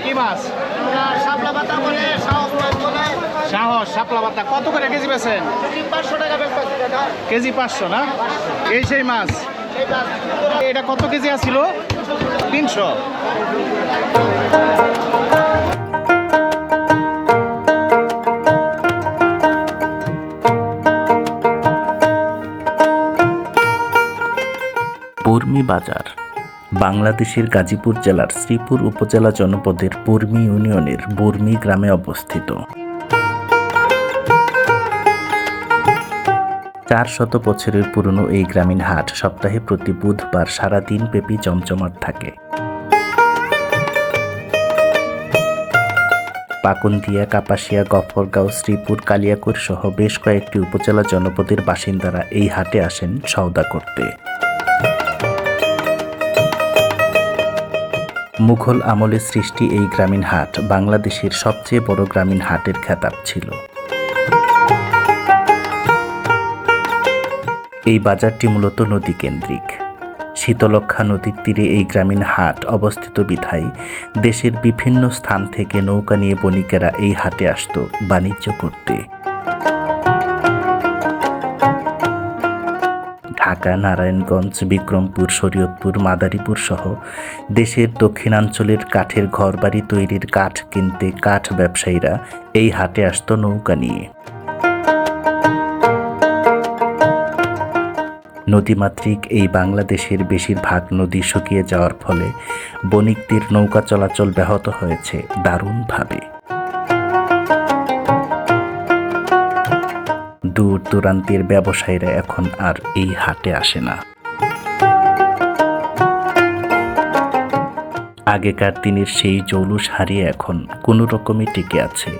কি মাছ? শাপলা পাতা বলে, সাহস মাছ বলে। সাহস শাপলা পাতা কত করে কেজি বেছেন? 500 টাকা বেচতেছি দাদা। কেজি 500 না? এই সেই মাছ। এই মাছ এটা কত কেজি আছিল? 300। বর্মি বাজার বাংলাদেশের গাজীপুর জেলার শ্রীপুর উপজেলা জনপদের বর্মি ইউনিয়নের বর্মি গ্রামে অবস্থিত। 400 বছরের পুরনো এই গ্রামীণ হাট সপ্তাহে প্রতি বুধবার সারাদিন ব্যাপী জমজমাট থাকে। পাকুন্দিয়া, কাপাসিয়া, গফরগাঁও, শ্রীপুর, কালিয়াকৈর সহ বেশ কয়েকটি উপজেলা জনপদের বাসিন্দারা এই হাটে আসেন সওদা করতে। মুঘল আমলে সৃষ্টি এই গ্রামীণ হাট বাংলাদেশের সবচেয়ে বড় গ্রামীণ হাটের খেতাব ছিল। এই বাজারটি মূলত নদী কেন্দ্রিক। শীতলক্ষ্যা নদীর তীরে এই গ্রামীণ হাট অবস্থিত বিধায় দেশের বিভিন্ন স্থান থেকে নৌকা নিয়ে বণিকেরা এই হাটে আসত বাণিজ্য করতে। ঢাকা, নারায়ণগঞ্জ, বিক্রমপুর, শরীয়তপুর, মাদারীপুর সহ দেশের দক্ষিণাঞ্চলের কাঠের ঘরবাড়ি তৈরির কাঠ কিনতে কাঠ ব্যবসায়ীরা এই হাটে আসত নৌকা নিয়ে। নদীমাতৃক এই বাংলাদেশের বেশিরভাগ নদী শুকিয়ে যাওয়ার ফলে বণিকদের নৌকা চলাচল ব্যাহত হয়েছে দারুণভাবে। দূর দূরান্তের ব্যবসায়ীরা এখন আর এই হাটে আসে না। আগেকার দিনের সেই জৌলুস হারিয়ে এখন কোনো রকমে টিকে আছে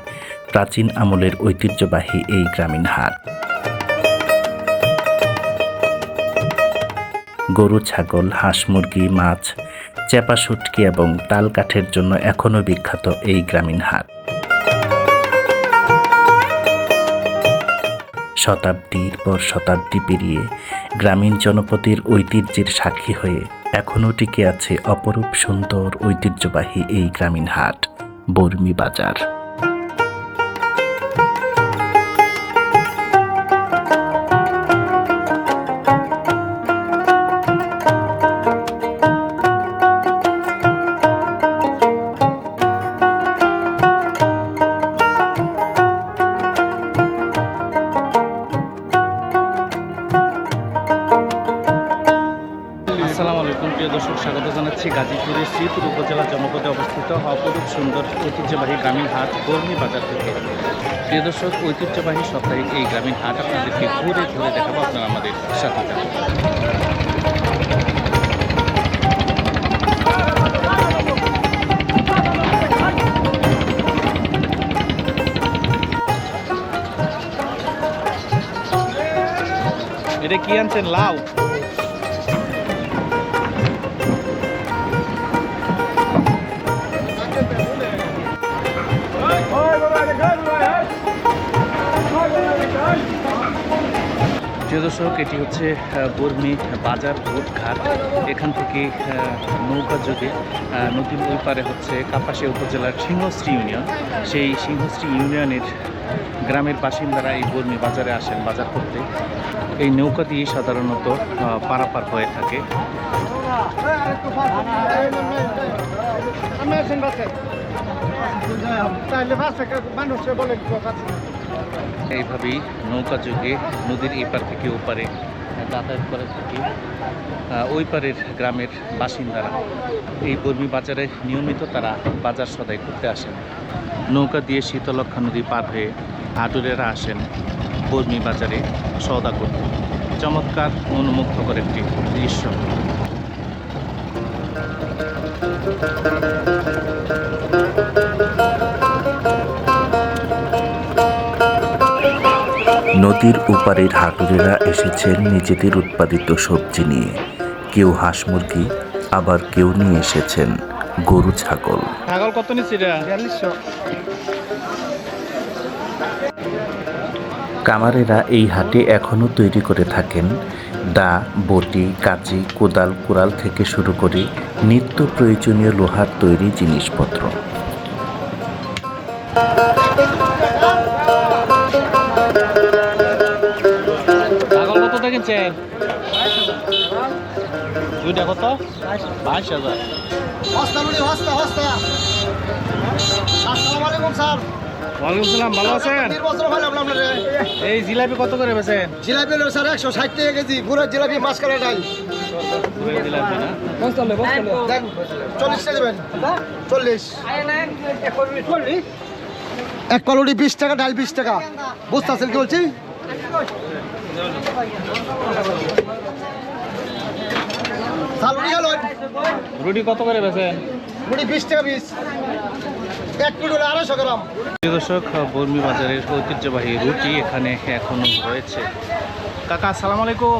প্রাচীন আমলের ঐতিহ্যবাহী এই গ্রামীণ হাট। গরু, ছাগল, হাঁস, মুরগি, মাছ, চেপা শুটকি এবং তাল কাঠের জন্য এখনও বিখ্যাত এই গ্রামীণ হাট। শতাব্দীর পর শতাব্দী পেরিয়ে গ্রামীণ জনপদের ঐতিহ্যের সাক্ষী হয়ে এখনও টিকে আছে অপরূপ সুন্দর ঐতিহ্যবাহী এই গ্রামীণ হাট বর্মি বাজার। আসসালামু আলাইকুম প্রিয় দর্শক, স্বাগত জানাচ্ছি গাজীপুরের শ্রীপুর উপজেলা জনপদে অবস্থিত অপরূপ সুন্দর ঐতিহ্যবাহী গ্রামীণ হাট বর্মি বাজার থেকে। প্রিয় দর্শক, ঐতিহ্যবাহী সাপ্তাহিক এই গ্রামীণ হাট আপনাদেরকে ঘুরে ঘুরে দেখাবো, আপনারা আমাদের সাথে থাকুন। এটা কি আনছেন? লাউ। প্রিয় দর্শক, এটি হচ্ছে বর্মি বাজার ঘাট। এখান থেকে নৌকা যোগে নদীর ওই পারে হচ্ছে কাপাসিয়া উপজেলার সিংহশ্রী ইউনিয়ন। সেই সিংহশ্রী ইউনিয়নের গ্রামের বাসিন্দারা এই বর্মি বাজারে আসেন বাজার করতে। এই নৌকা দিয়ে সাধারণত পারাপার হয়ে থাকে। এইভাবেই নৌকা যোগে নদীর এপার থেকে ওপারে যাতায়াত করে থাকি। ওই পারের গ্রামের বাসিন্দারা এই বর্মি বাজারে নিয়মিত তারা বাজার সদাই করতে আসেন। নৌকা দিয়ে শীতলক্ষ্যা নদী পার হয়ে হাটুরেরা আসেন বর্মি বাজারে সওদা করতে। চমৎকার মনোমুগ্ধকর একটি দৃশ্য। নদীর ওপারের হাটুরেরা এসেছেন নিজেদের উৎপাদিত সবজি নিয়ে। কেউ হাঁস মুরগি, আবার কেউ নিয়ে এসেছেন গরু, ছাগল। ছাগল কত নিচ্ছি? 4200। কামারেরা এই হাটে এখনও তৈরি করে থাকেন দা, বটি, কাঁচি, কোদাল, কুড়াল থেকে শুরু করে নিত্য প্রয়োজনীয় লোহার তৈরি জিনিসপত্র। ছাগল কত কিনছেন? দুইটা কত? 22,000। হস্তা লুড়ি হস্তা হস্তা। আসসালামু আলাইকুম স্যার। ওয়ালাইকুম সালাম, ভালো আছেন? 3 বছর হলো আপনাদের। এই জিলাপি কত করে বেচেন? জিলাপি হলো স্যার 160 টাকা কেজি, গুড়ের জিলাপি মাছকালা ডাল। গুড়ের জিলাপি না? দেন 40 টাকা দেবেন। 40। এক কলুটি 20 টাকা, ডাল 20 টাকা। বুঝতে আছেন কি বলছি? সালুরি হলো রুটি কত করে বেচেন? মুড়ি 20 টাকা 20। এক কিলো হলো 250 গ্রাম। প্রিয় দর্শক, বর্মি বাজারের ঐতিহ্যবাহী রুটি এখানে এখনো রয়েছে। কাকা আসসালামু আলাইকুম,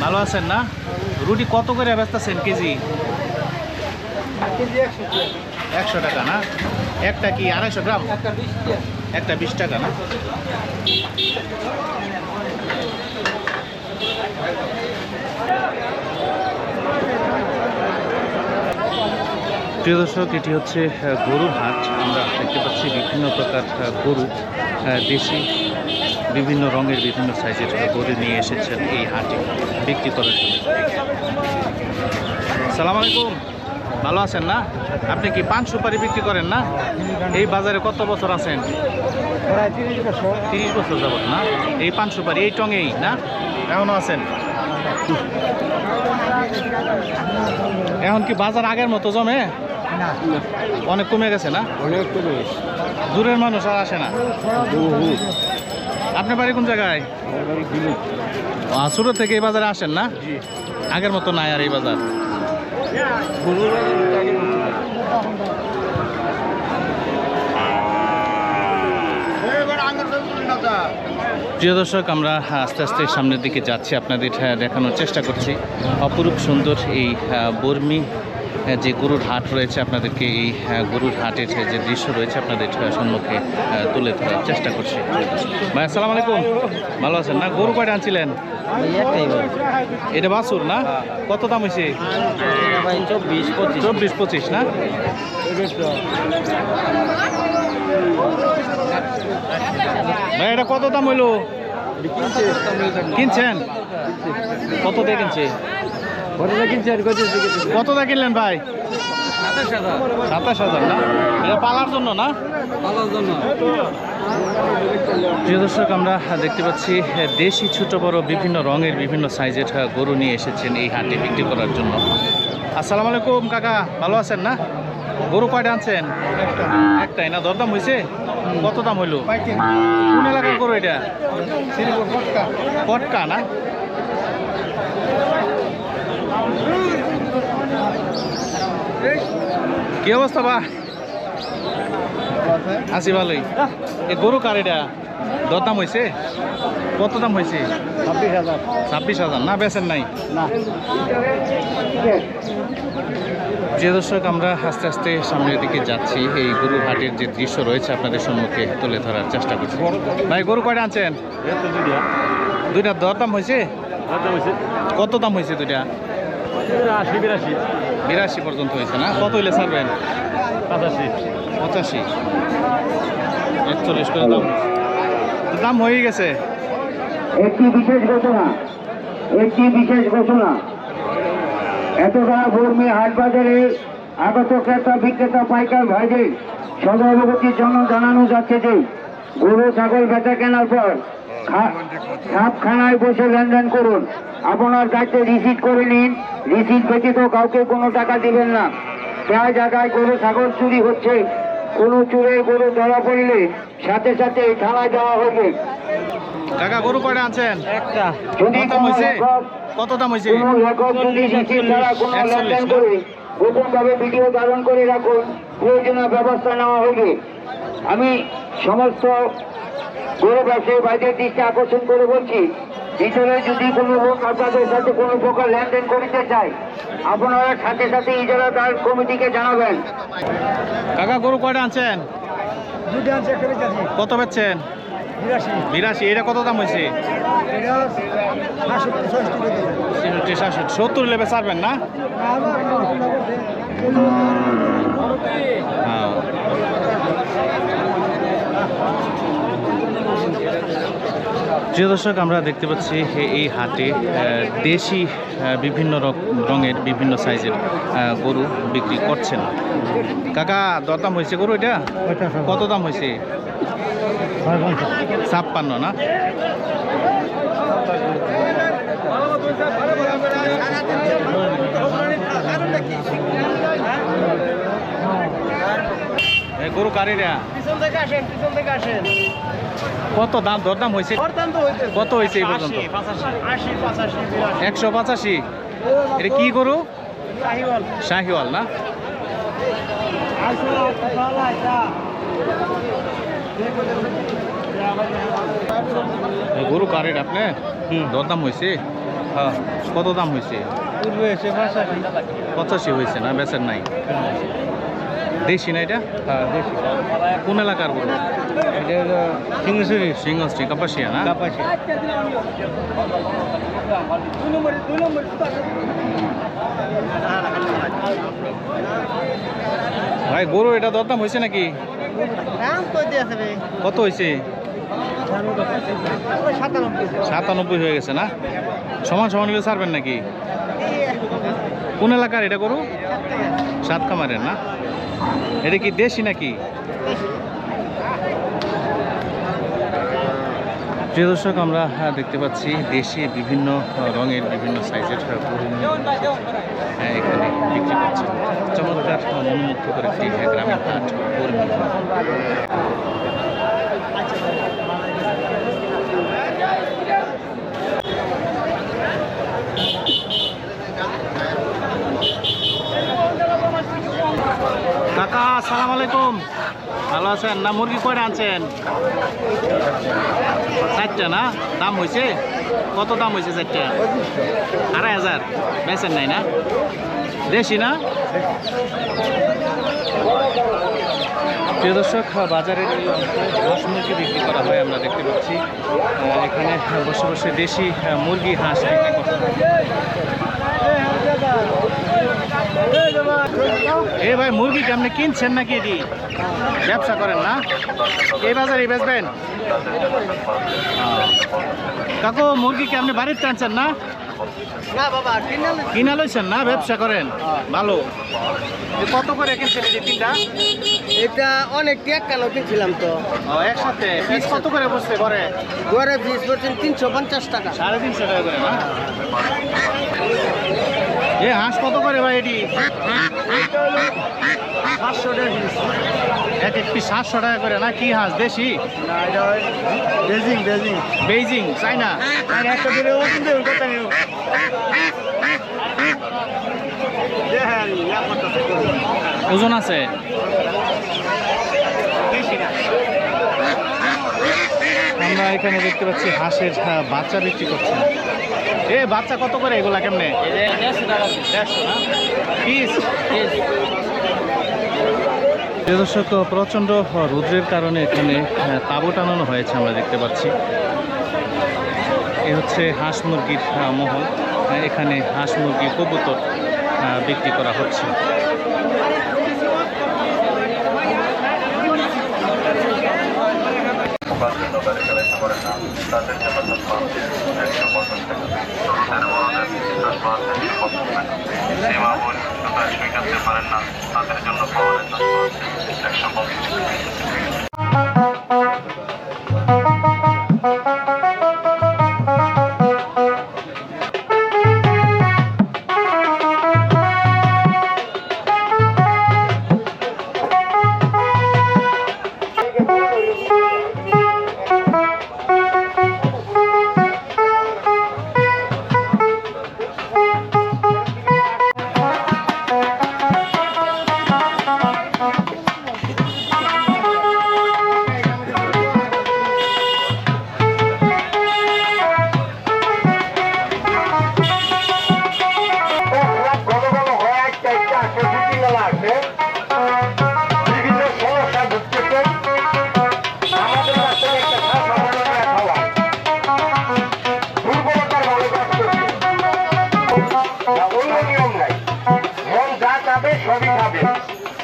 ভালো আছেন না? রুটি কত করে বেচতেছেন কেজি? কেজি 100 টাকা। 100 টাকা না? একটা কি 250 গ্রাম? একটা 20 টাকা না? প্রিয় দর্শক, এটি হচ্ছে গরুর হাট। আমরা দেখতে পাচ্ছি বিভিন্ন প্রকার গরু, দেশি বিভিন্ন রঙের বিভিন্ন সাইজের গরু নিয়ে এসেছেন এই হাটে বিক্রি করার জন্য। সালাম আলাইকুম, ভালো আছেন না? আপনি কি পান সুপারি বিক্রি করেন না? এই বাজারে কত বছর আছেন? প্রায় 30 বছর। 30 বছর যাবত না? এই পান সুপারি এই টঙেই না এখনো আছেন? এখন কি বাজার আগের মতো জমে? না অনেক কমে গেছে না? অনেক কমে। দূরের মানুষ আর আসে না। আপনার বাড়ি কোন জায়গায়? ছোট থেকে এই বাজারে আসেন না? আগের মতো নাই আর এই বাজার। প্রিয় দর্শক, আমরা আস্তে আস্তে সামনের দিকে যাচ্ছি, আপনাদের দেখানোর চেষ্টা করছি অপরূপ সুন্দর এই বর্মি যে গরুর হাট রয়েছে। আপনাদেরকে এই গরুর হাটের যে দৃশ্য রয়েছে আপনাদের সম্মুখে তুলে ধরার চেষ্টা করছি। ভাই আসসালামু আলাইকুম, ভালো আছেন না? গরু কয়টা আনছিলেন? এটা বাছুর না? কত দাম হয়েছে? 24-25 না? ভাই এটা কত দাম হইলো? কিনছেন? কত দিয়ে কিনছে? কত দিয়ে কিনলেন ভাই? 27,000 না? এটা পালার জন্য না? প্রিয় দর্শক, আমরা দেখতে পাচ্ছি দেশি ছোট বড় বিভিন্ন রঙের বিভিন্ন সাইজের গরু নিয়ে এসেছেন এই হাটে বিক্রি করার জন্য। আসসালামু আলাইকুম কাকা, ভালো আছেন না? গরু কয়টা আনছেন? একটাই না? দরদাম হয়েছে? কত দাম হইলো? কোন এলাকার গরু এটা? পটকা না? কি অবস্থা বা? আছি ভালোই। এ গরু কার এটা? দরদাম হয়েছে? কত দাম হয়েছে? 26,000 না? বেচেন নাই? যে দর্শক, আমরা আস্তে আস্তে সামনের দিকে যাচ্ছি, এই গরুর হাটের যে দৃশ্য রয়েছে আপনাদের সম্মুখে তুলে ধরার চেষ্টা করছি। ভাই গরু কয়টা আনছেন? দুইটা। দরদাম হয়েছে? কত দাম হয়েছে দুইটা? 82 পর্যন্ত হয়েছে না? কত হইলে ছাড়বেন? 85, 41 করে দাম। দাম হয়ে গেছে। একটি বিশেষ ঘোষণা এতটা বর্মি হাট বাজারে আগত ক্রেতা বিক্রেতা পাইকার ভাইদের সদবগতির জন্য জানানো যাচ্ছে যে গরু ছাগল বেচা কেনার পর ছাপখানায় বসে লেনদেন করুন। আপনার কাছে রিসিট করে নিন। রিসিট ব্যতীত কাউকে কোনো টাকা দিবেন না। প্রায় জায়গায় গরু ছাগল চুরি হচ্ছে। কোনো চুরের গরু ধরা পড়লে সাথে সাথে থানায় দেওয়া হবে। কাকা গরু কয়টা আনছেন? একটা। কত দাম হয়েছে? কত দাম হয়েছে? কোনো লেখক যদি রিসিট ছাড়া কোনো লেনদেন করে গোপনভাবে ভিডিও ধারণ করে রাখুন, প্রয়োজনীয় ব্যবস্থা নেওয়া হবে। আমি সমস্ত গরু ব্যবসায়ী ভাইদের দৃষ্টি আকর্ষণ করে বলছি, ভিতরে যদি কোনো লোক আপনাদের সাথে কোনো প্রকার লেনদেন করতে চায়, আপনারা সাথে সাথে ইজারাদার কমিটিকে জানাবেন। কাকা গরু কয়টা আনছেন? দুটো আছে একটা বেচেছি। কত বেচছেন? 82। এটা কত দাম হয়েছে? এটা 560 70 লেবে ছাড়বেন না? হ্যাঁ। প্রিয় দর্শক, আমরা দেখতে পাচ্ছি এই হাটে দেশি বিভিন্ন রঙের বিভিন্ন সাইজের গরু বিক্রি করছেন। কাকা, দরদাম হয়েছে গরু এটা? কত দাম হয়েছে? 56 না? গরু কারিরা কত দাম দরদাম হয়েছে? কত হয়েছে এই পর্যন্ত? 185। এটা কি গরু? শাহিওয়াল না? গরু কারের আপনি দরদাম হয়েছে? হ্যাঁ, কত দাম হয়েছে? 85 হয়েছে না? বেচার নাই? দেশি না এটা? হ্যাঁ দেশি। কোন এলাকার গরু? এটা হলো সিংহশ্রী কাপাসিয়া না? ভাই, গরু এটা দরদাম হয়েছে নাকি? কত হয়েছে? 97 হয়ে গেছে না? সমান সমান হলে ছাড়বেন নাকি? কোন এলাকার এটা গরু? সাতখামারের না? এটা কি দেশি নাকি? প্রিয় দর্শক, আমরা দেখতে পাচ্ছি দেশি বিভিন্ন রঙের বিভিন্ন সাইজের গরু এখানে বিক্রি করছে। চমৎকার মনোমুগ্ধকর একটি গ্রামের হাট কর্মী। কাকা, আসসালামু আলাইকুম। ভালো আছেন না? মুরগি কয়টা আনছেন? 4টা না? দাম হয়েছে? কত দাম হয়েছে 4টা? 2500। বেচেন নাই না? দেশি না? প্রিয় দর্শক, বাজারের এই অংশে হাঁস মুরগি বিক্রি করা হয় আমরা দেখতে পাচ্ছি। এখানে বসে বসে দেশি মুরগি হাঁস বিক্রি করতে হয়। এ ভাই, মুরগি কি আপনি কিনছেন নাকি? এটি ব্যবসা করেন না? এই বাজারে বেচবেন? কাকু, মুরগি কি আপনি বাড়িতে আনছেন না? কিনা লইছেন না? ব্যবসা করেন? ভালো। কত করে কিনছেন এই যে 3টা? এটা অনেক টাকা কিনছিলাম তো। একসাথে পিস কত করে বসছে ঘরে? গড়ে পিস পড়ছেন 350 টাকা। 350 টাকা করে না? এ হাঁস কত করে ভাই এটি? 500 টাকা পিস। এক পিস 700 টাকা করে না? কি হাঁস, দেশি? না, এটা বেজিং। বেইজিং, চাইনা? একটা দিলে ওজন দেবেন কত নিব? ওজন আছে? আমরা এখানে দেখতে পাচ্ছি হাঁসের বাচ্চা বিক্রি করছে। এ বাচ্চা কত করে এগুলা? কেমনে? 150 না? পিস? দর্শক, প্রচণ্ড রৌদ্রের কারণে এখানে তাঁবু টানানো হয়েছে আমরা দেখতে পাচ্ছি। এ হচ্ছে হাঁস মুরগির মহল। এখানে হাঁস মুরগি, কবুতর বিক্রি করা হচ্ছে। পারেন না, তাদের জন্য পাওয়ার 150।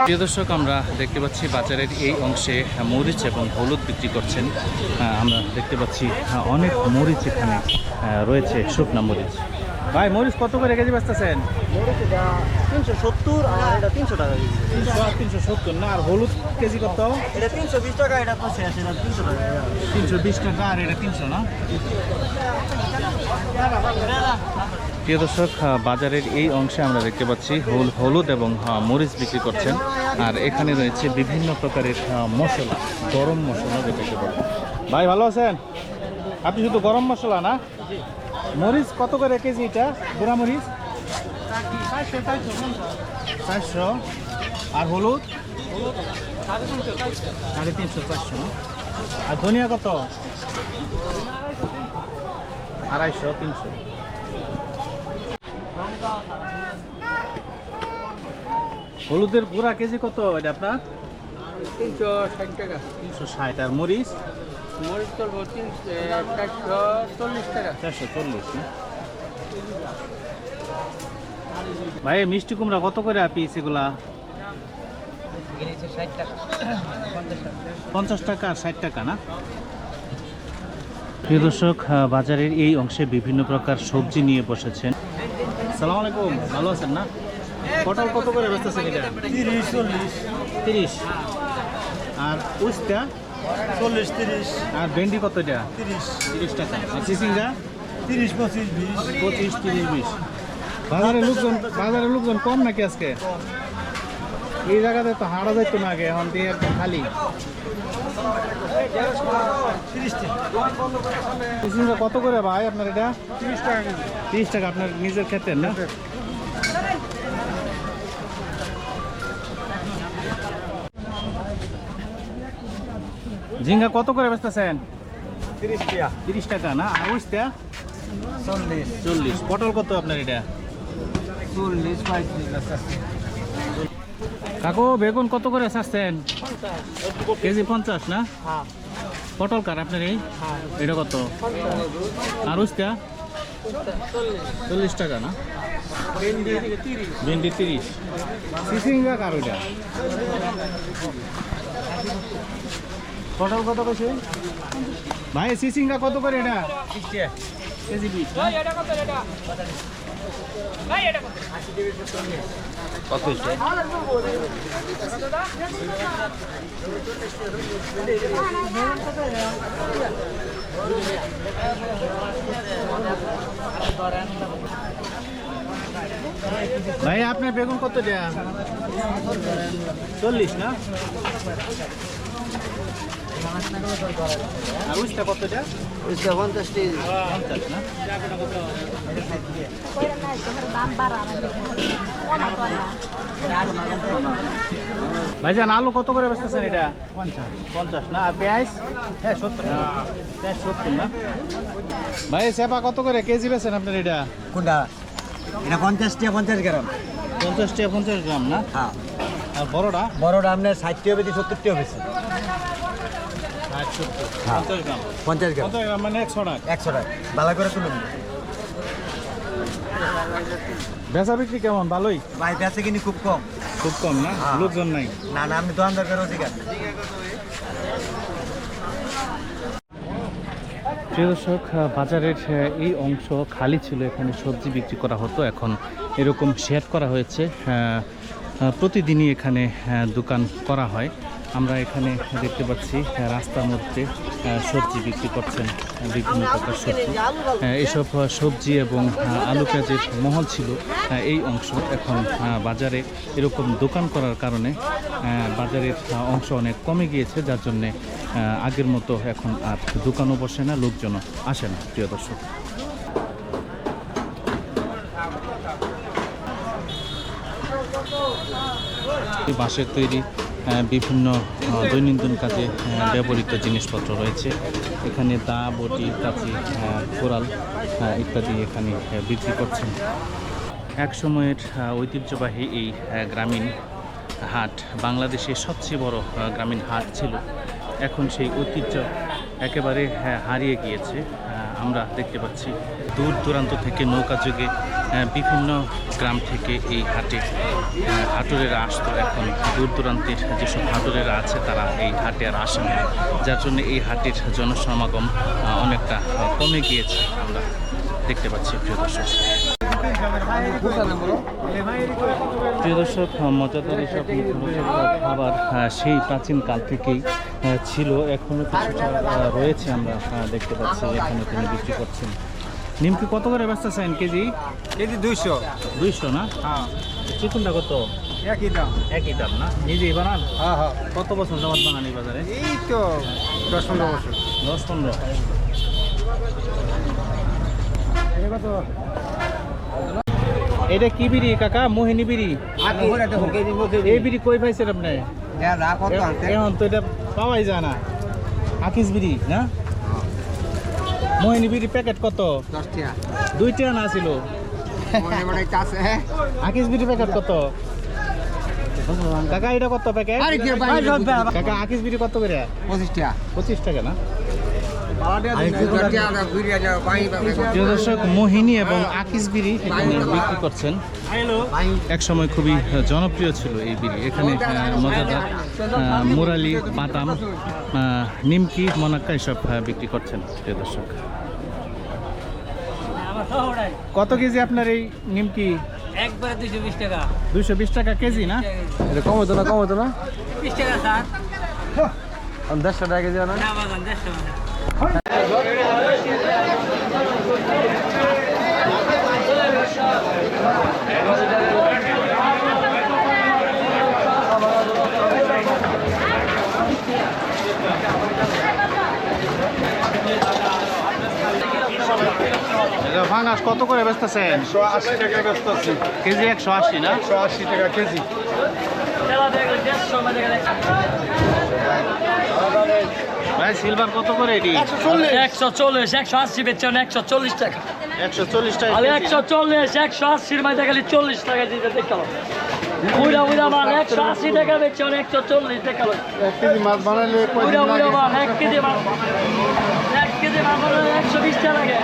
প্রিয় দর্শক, আমরা দেখতে পাচ্ছি বাজারের এই অংশে মরিচ এবং হলুদ বিক্রি করছেন। আমরা দেখতে পাচ্ছি অনেক মরিচ এখানে রয়েছে, শুকনা মরিচ। ভাই, মরিচ কত করে কেজি বেচতেছেন? 370 আর এটা 300 টাকা কেজি। 370 না? আর হলুদ কেজি কত? এটা 320 টাকা, এটা তো শেষ, এটা 300 টাকা। 320 টাকা, আর এটা 300 না? প্রিয় দর্শক, বাজারের এই অংশে আমরা দেখতে পাচ্ছি হলুদ এবং মরিচ বিক্রি করছেন। আর এখানে রয়েছে বিভিন্ন প্রকারের মশলা, গরম মশলা বিক্রি করছেন। ভাই, ভালো আছেন? আপনি শুধু গরম মশলা না? মরিচ কত করে কেজি এটা? গুঁড়া মরিচ 400। আর হলুদ 350, 400। আর ধনিয়া কত? 250, 300। হলুদের গুঁড়া কেজি কত এটা আপনার? 360 টাকা। 360। আর মরিচ? মরিচ করবো 440 টাকা। 440 না? ভাই, মিষ্টি কুমড়া কত করে পিস এগুলা? 60 টাকা। 50 টাকা আর 60 টাকা না? প্রিয় দর্শক, বাজারের এই অংশে বিভিন্ন প্রকার সবজি নিয়ে বসেছেন। আসসালামু আলাইকুম, ভালো আছেন না? পটল কত করে বেচতেছেন এটা? 30। আর উস্তা 40, 30, আর ভেন্ডি কত এটা? 30 টাকা। আর চিচিঙ্গা 30, 25, 20। 25, 30, 20। বাজারে লোকজন কম নাকি আজকে? এই জায়গাতে তো হাঁটা যাইতো না আগে, এখন দিয়ে একদম খালি। 30 টাকা। চিচিঙ্গা কত করে ভাই আপনার এটা? 30 টাকা কেজি। 30 টাকা। আপনার নিজের ক্ষেতের না? ঝিঙ্গা কত করে বেচতেছেন? 30 টাকা। 30 টাকা না? আর উস্তা 40, 40। পটল কত আপনার এটা? 40, 35। কাকু, বেগুন কত করে চাচ্ছেন? কেজি 50 না? হ্যাঁ, পটল কার আপনার এই? হ্যাঁ। এটা কত? আর উস্তা 40 টাকা না? ভেন্ডি 30। চিচিঙ্গা কার ওইটা? পটল কত কইছে ভাই? চিচিঙ্গা কত করে এটা? 30 টাকা। কেজি 20। কত হইছে? ভাই, আপনার বেগুন কত দেয়া? 40 না? আর উস্তা কত দেয়া? 50 টাকা। 50 না? ভাইজান, আলু কত করে বেচতেছেন এটা? 50 না? আর পেঁয়াজ? হ্যাঁ, 70 না? পেঁয়াজ 70 না? ভাই, চেপা কত করে কেজি বেচেন আপনার এটা? কোনটা? এটা 50 টাকা 50 গ্রাম। 50 টাকা 50 গ্রাম না? হ্যাঁ। আর বড়টা? বড়টা আপনার 60 টাকা বেশি, 70 টাকা বেশি। 50 গ্রাম। 50 গ্রাম। কত গ্রাম মানে 100 টাকা? 100 টাকা। ভালো করে তুলুন। বেচা বিক্রি কেমন? ভালোই? ভাই বেচে কিনি খুব কম। খুব কম না? হ্যাঁ। লোকজন নাই? না না, আপনি দোকানদার করে অধিকার। প্রিয় দর্শক, বাজারের এই অংশ খালি ছিল, এখানে সবজি বিক্রি করা হতো। এখন এরকম শেড করা হয়েছে। প্রতিদিনই এখানে দোকান করা হয়। আমরা এখানে দেখতে পাচ্ছি রাস্তার মধ্যে সবজি বিক্রি করছেন, বিভিন্ন প্রকার সবজি। এইসব সবজি এবং আলু পেঁয়াজের মহল ছিল এই অংশ। এখন বাজারে এরকম দোকান করার কারণে বাজারের অংশ অনেক কমে গিয়েছে, যার জন্যে আগের মতো এখন আর দোকানও বসে না, লোকজনও আসে না। প্রিয় দর্শক, বাঁশের তৈরি বিভিন্ন দৈনন্দিন কাজে ব্যবহৃত জিনিসপত্র রয়েছে। এখানে দা, বটি, কাঁচি, কোরাল ইত্যাদি এখানে বিক্রি করছেন। এক সময়ের ঐতিহ্যবাহী এই গ্রামীণ হাট বাংলাদেশের সবচেয়ে বড় গ্রামীণ হাট ছিল। এখন সেই ঐতিহ্য একেবারে হারিয়ে গিয়েছে। আমরা দেখতে পাচ্ছি দূর দূরান্ত থেকে নৌকা যোগে বিভিন্ন গ্রাম থেকে এই হাটে হাটুরেরা আসতো। এখন দূর দূরান্তের যেসব হাটুরেরা আছে তারা এই হাটে আর আসে না, যার জন্য এই হাটের জনসমাগম অনেকটা কমে গিয়েছে আমরা দেখতে পাচ্ছি। প্রিয় দর্শক, মজাদার এসব খাবার সেই প্রাচীন কাল থেকেই ছিল, এখনো কিছুটা রয়েছে আমরা দেখতে পাচ্ছি। এখানে তিনি বিক্রি করছেন। নিমকি কত করে বেচতেছেন কেজি? কেজি 200। 200 না? হ্যাঁ, চিকুনটা কত? একই দাম। একই দাম না? নিজেই বানান? হ্যাঁ হ্যাঁ, কত বছর যাবত বানান এই বাজারে? এই তো 10-15 বছর। 10-15। এটা কি বিড়ি কাকা? মোহিনী বিড়ি? এই বিড়ি কই পাইছেন আপনি? এখন তো এটা পাওয়াই যায় না। আকিস বিড়ি না? মোহিনী বিড়ি প্যাকেট কত? 10 টাকা। 2 টাকা না ছিল? আকিস বিড়ি প্যাকেট কত? কাকা এটা কত প্যাকেট? কাকা আকিস বিড়ি কত করে? 25 টাকা। 25 টাকা না? প্রিয় দর্শক, মোহিনী এবং আকিস বিড়ি এখানে বিক্রি করছেন। এক সময় খুবই জনপ্রিয় ছিল এই বিড়ি। এখানে মজাদার মুরালি, বাদাম, নিমকি, মনাক্কা এসব বিক্রি করছেন। প্রিয় দর্শক, কত কেজি আপনার এই নিমকি? একবারে 220 টাকা। 220 টাকা কেজি না? এটা কম হতো না, কম হতো না? 20 টাকা স্যার। 10 টাকা কেজি না? না বাগান 150 টাকা। ফাঙ্গাস কত করে বেচতেছেন? 180 টাকা ব্যস্ত আছি। কেজি 180 না? 180 টাকা কেজি। ভাই সিলভার কত করে এটি? 140, 180 বেচছেন 140 টাকা। 140 টাকা আরে কেজি। 140, 180 এর মধ্যে খালি 40 টাকা দিতে দেখালো। বুড়া বুড়া মাল 180 টাকা বেচছেন 140 টাকা। 1 কেজি মাছ বানাইলে কয় দিন বুড়া বুড়া লাগে? মাল 1 কেজি মাল 120 টাকা লাগে।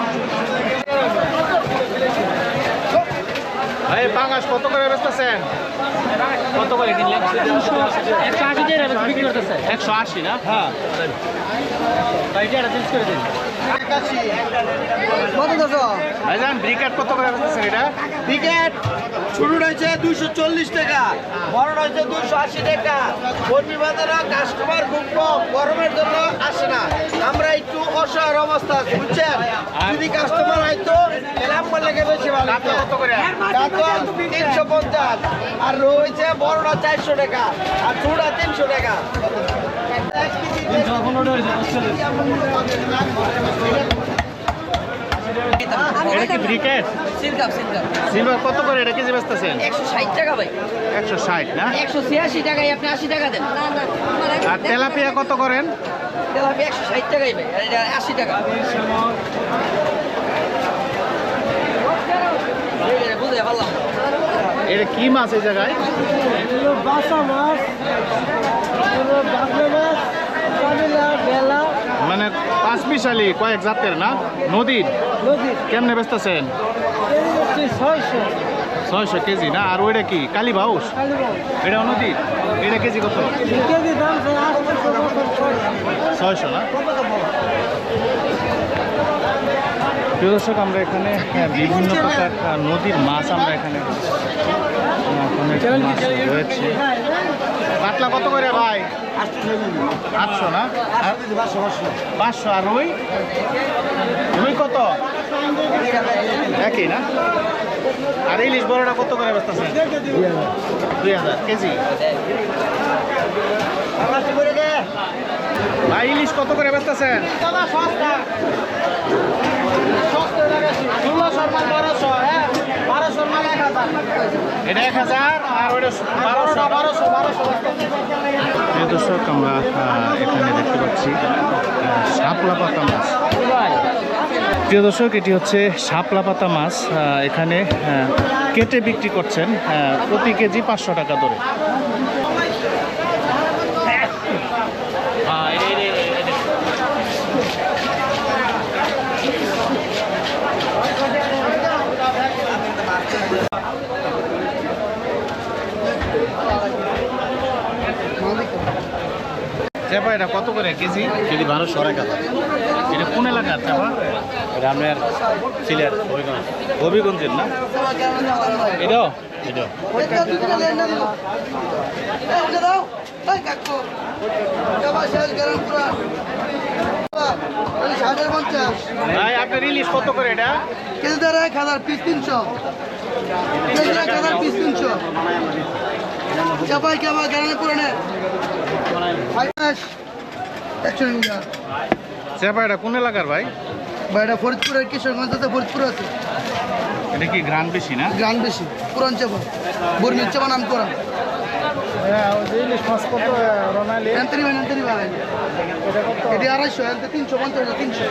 ভাই পাঙ্গাস কত করে বেচতেছেন? কত করে কিনলেন? 180 টাকা বিক্রি করতেছে। 180 না? হ্যাঁ। তাই এটা চেঞ্জ করে দিন। ভাইজান ব্রিকেট কত করে বেচতেছেন এটা? টিকেট ছোট রয়েছে 240 টাকা, বড় রয়েছে 280 টাকা। কর্মী বাজারে কাস্টমার খুব কম, গরমের জন্য আসে না। আমরা একটু অসহায় অবস্থা আছি, বুঝছেন? যদি কাস্টমার হয়তো এলাম লেগে বেশি ভালো। কাতলা কত করে? কাতল 350, আর রয়েছে বড়টা 400 টাকা, আর ছোটটা 300 টাকা। এটা কি ব্রিকেট? সিলকাপ সিলভার কত করে এটা কেজি বেচতেছেন? 160 টাকা ভাই। 160 না? 186 টাকায় আপনি 80 টাকা দেন। না না আর তেলাপিয়া কত করেন? তেলাপি 160 টাকাই ভাই। আর এটা 80 টাকা। বুঝতে পারলাম। এটা কি মাছ এই জায়গায়? বাসা মাছ, বেলা, মানে পাঁচ মিশালি কয়েক জাতের না? নদীর? কেমনে বেচতেছেন? 600 কেজি না? আর ওইটা কি কালী বাউস? এটা নদীর? এটা কেজি কত? 600 না? প্রিয় দর্শক, আমরা এখানে বিভিন্ন প্রকার নদীর মাছ আমরা এখানে অনেক মাছ রয়েছে। কাতলা কত করে ভাই? 800 না? 500। আর রুই? রুই কত? একই না? আর ইলিশ বড়টা কত করে বেচতেছেন? 2000 কেজি। ভাই ইলিশ কত করে বেচতেছেন? এটা 1000 আর ওইটা 1200। প্রিয় দর্শক, আমরা এখানে দেখতে পাচ্ছি শাপলা পাতা মাছ। প্রিয় দর্শক, এটি হচ্ছে শাপলা পাতা মাছ। এখানে কেটে বিক্রি করছেন প্রতি কেজি 500 টাকা দরে। চাপা এটা কত করে কেজি? কেজি 1200 টাকা। এটা কোন এলাকার চাপা? এটা আপনার সিলেট হবিগঞ্জের না? এটাও এটা ভাই আপনার ইলিশ কত করে এটা? কেজি ধরে 1000 পিস 300 কেজি 1000 পিস 300 চাপাই কেবা গ্যারান্টি পুরানে 100 নিয়া চাপা এটা কোন এলাকার ভাই? বাইরে ফরিদপুরের কিশোরগঞ্জতে ফরিদপুর আছে এটা কি গ্রান বেশি না? গ্রাম বেশি পুরান চাপা বর্মির চাপা নাম করা এন্ট্রি ভাই এটি 250 এতে 350 300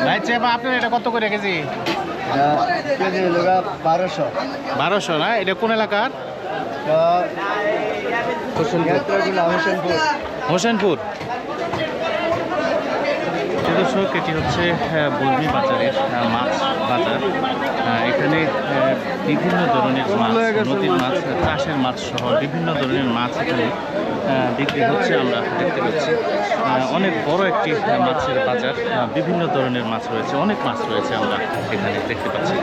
ভাই চাপা আপনার এটা কত করে কেজি? কেজি 1200 1200 না? এটা কোন এলাকার? হোসেনপুর। দর্শক এটি হচ্ছে বর্মি বাজারের মাছ বাজার। এখানে বিভিন্ন ধরনের মাছ, নদীর মাছ, চাষের মাছ সহ বিভিন্ন ধরনের মাছ এখানে বিক্রি হচ্ছে আমরা দেখতে পাচ্ছি। অনেক বড় একটি মাছের বাজার, বিভিন্ন ধরনের মাছ রয়েছে, অনেক মাছ রয়েছে আমরা এখানে দেখতে পাচ্ছি।